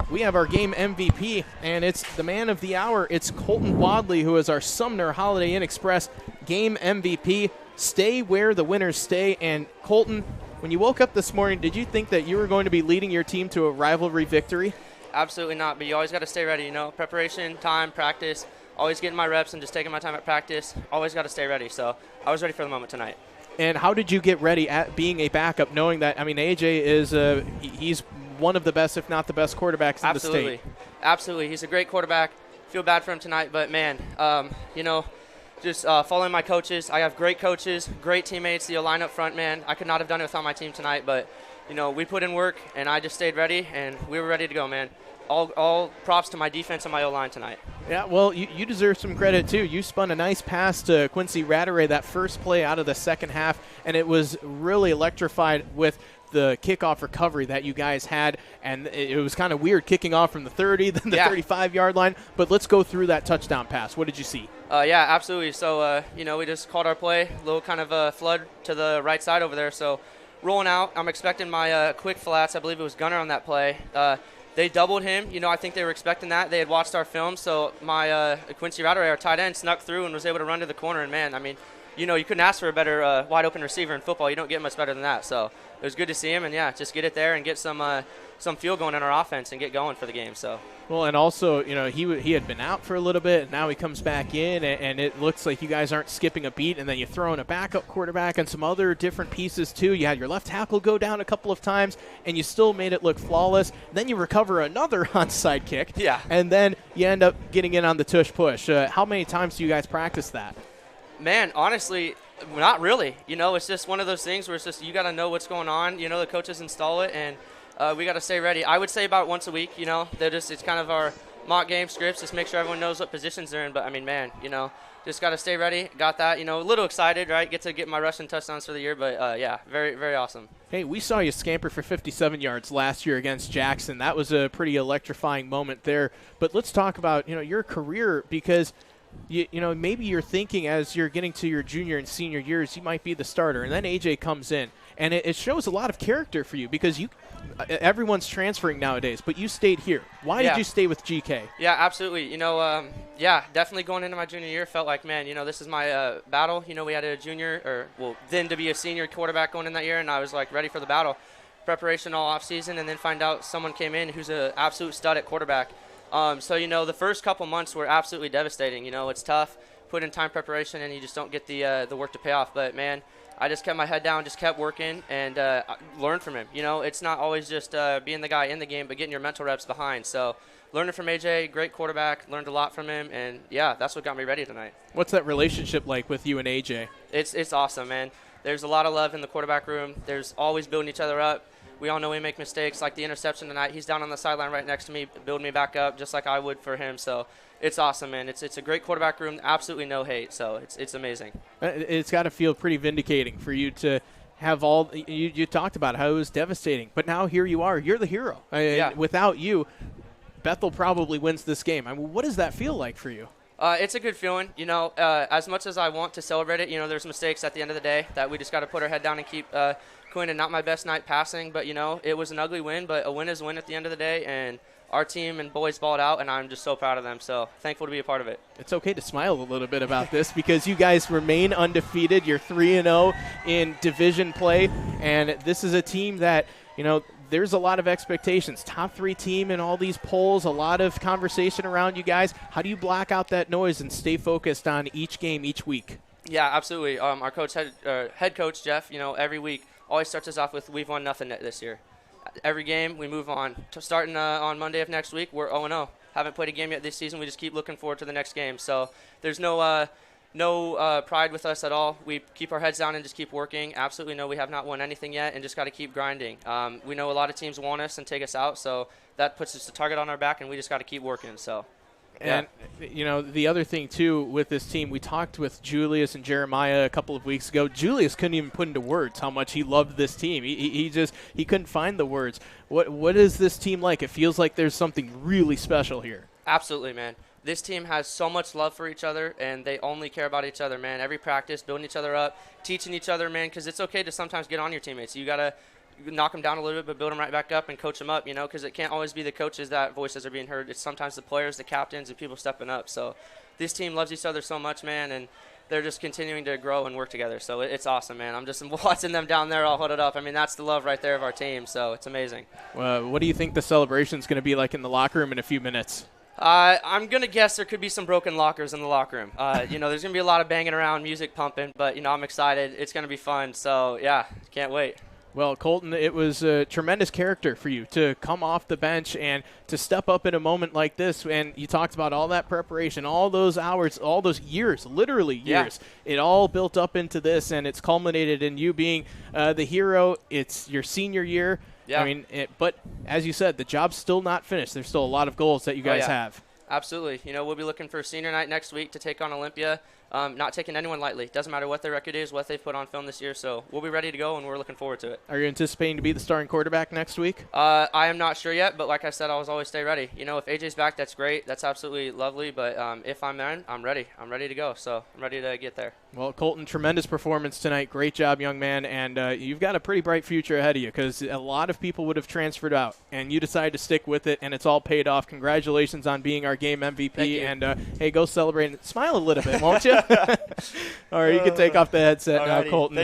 we have our game MVP, and it's the man of the hour. It's Kolton Wadley, who is our Sumner Holiday Inn Express game MVP. Stay where the winners stay. And Kolton, when you woke up this morning, did you think that you were going to be leading your team to a rivalry victory? Absolutely not, but you always got to stay ready, preparation, time, practice, always getting my reps and just taking my time at practice. Always got to stay ready, so I was ready for the moment tonight. And how did you get ready at being a backup, knowing that, AJ is he's one of the best, if not the best, quarterbacks in the state? Absolutely. He's a great quarterback. Feel bad for him tonight, but, man, just following my coaches. I have great coaches, great teammates. The line up front, man, I could not have done it without my team tonight, but, we put in work, and I just stayed ready, and we were ready to go, man. All props to my defense and my O-line tonight. Yeah, well, you deserve some credit, too. You spun a nice pass to Quincy Rattray that first play out of the second half, and it was really electrified with the kickoff recovery that you guys had, and it was kind of weird kicking off from the 30, then the 35-yard line. But let's go through that touchdown pass. What did you see? Yeah, absolutely. So, we just called our play, a little kind of flood to the right side over there. So, rolling out, I'm expecting my quick flats. I believe it was Gunner on that play. They doubled him. I think they were expecting that. They had watched our film, so my Quincy Rattray, our tight end, snuck through and was able to run to the corner. And, man, you couldn't ask for a better wide-open receiver in football. You don't get much better than that. So it was good to see him, and, just get it there and get some feel going in our offense and get going for the game. So. Well, and also, he had been out for a little bit, and now he comes back in, and it looks like you guys aren't skipping a beat, and then you throw in a backup quarterback and some other different pieces, too. You had your left tackle go down a couple of times, and you still made it look flawless. Then you recover another onside kick, and then you end up getting in on the tush-push. How many times do you guys practice that? Man, honestly, not really. It's just one of those things where it's just you got to know what's going on. The coaches install it, and we got to stay ready. I would say about once a week. It's kind of our mock game scripts. Just make sure everyone knows what positions they're in. But, man, just got to stay ready. Got that. A little excited, right? Get to get my rushing touchdowns for the year. But, very, very awesome. Hey, we saw you scamper for 57 yards last year against Jackson. That was a pretty electrifying moment there. But let's talk about, your career, because – maybe you're thinking as you're getting to your junior and senior years, you might be the starter, and then AJ comes in, and it shows a lot of character for you because everyone's transferring nowadays, but you stayed here. Why did you stay with GK? Yeah, absolutely. Definitely going into my junior year, felt like, man, this is my battle. We had a junior, then to be a senior quarterback going in that year, and I was like ready for the battle. Preparation all off season, and then find out someone came in who's an absolute stud at quarterback. The first couple months were absolutely devastating. It's tough, put in time preparation, and you just don't get the work to pay off. But, man, I just kept my head down, just kept working, and learned from him. It's not always just being the guy in the game, but getting your mental reps behind. So learning from AJ, great quarterback, learned a lot from him, and, that's what got me ready tonight. What's that relationship like with you and AJ? It's awesome, man. There's a lot of love in the quarterback room. There's always building each other up. We all know we make mistakes, like the interception tonight. He's down on the sideline right next to me, building me back up just like I would for him. So it's awesome, man. It's a great quarterback room, absolutely no hate. So it's amazing. It's got to feel pretty vindicating for you to have all – you talked about how it was devastating. But now here you are. You're the hero. Without you, Bethel probably wins this game. What does that feel like for you? It's a good feeling. As much as I want to celebrate it, there's mistakes at the end of the day that we just got to put our head down and keep Quinn, and not my best night passing, but, it was an ugly win, but a win is a win at the end of the day, and our team and boys balled out, and I'm just so proud of them, so thankful to be a part of it. It's okay to smile a little bit about this because you guys remain undefeated. You're 3-0 in division play, and this is a team that, there's a lot of expectations. Top 3 team in all these polls, a lot of conversation around you guys. How do you block out that noise and stay focused on each game each week? Yeah, absolutely. Our head coach, Jeff, every week always starts us off with, we've won nothing this year. Every game, we move on. Starting on Monday of next week, we're 0-0. Haven't played a game yet this season. We just keep looking forward to the next game. So there's no pride with us at all. We keep our heads down and just keep working. Absolutely no, we have not won anything yet and just got to keep grinding. We know a lot of teams want us and take us out, so that puts us a target on our back, and we just got to keep working. So. And, the other thing, too, with this team, we talked with Julius and Jeremiah a couple of weeks ago. Julius couldn't even put into words how much he loved this team. He couldn't find the words. What is this team like? It feels like there's something really special here. Absolutely, man. This team has so much love for each other, and they only care about each other, man. Every practice, building each other up, teaching each other, man, because it's okay to sometimes get on your teammates. You got to knock them down a little bit, but build them right back up and coach them up, you know, because it can't always be the coaches that voices are being heard. It's sometimes the players, the captains, and people stepping up. So this team loves each other so much, man, and they're just continuing to grow and work together. So it's awesome, man. I'm just watching them down there all huddled up. I mean, that's the love right there of our team, so it's amazing. What do you think the celebration's going to be like in the locker room in a few minutes? I'm going to guess there could be some broken lockers in the locker room. There's going to be a lot of banging around, music pumping, but, I'm excited. It's going to be fun. So, yeah, can't wait. Well, Kolton, it was a tremendous character for you to come off the bench and to step up in a moment like this. And you talked about all that preparation, all those hours, all those years, literally years. Yeah. It all built up into this, and it's culminated in you being the hero. It's your senior year. Yeah. I mean, but as you said, the job's still not finished. There's still a lot of goals that you guys have. Absolutely. We'll be looking for senior night next week to take on Olympia. Not taking anyone lightly. Doesn't matter what their record is, what they've put on film this year. So we'll be ready to go, and we're looking forward to it. Are you anticipating to be the starting quarterback next week? I am not sure yet, but like I said, I'll always stay ready. If AJ's back, that's great. That's absolutely lovely. But if I'm in, I'm ready. I'm ready to go. So I'm ready to get there. Well, Kolton, tremendous performance tonight. Great job, young man. And you've got a pretty bright future ahead of you because a lot of people would have transferred out, and you decided to stick with it, and it's all paid off. Congratulations on being our game MVP. Thank you. And, hey, go celebrate and smile a little bit, won't you? All right, you can take off the headset now, Kolton.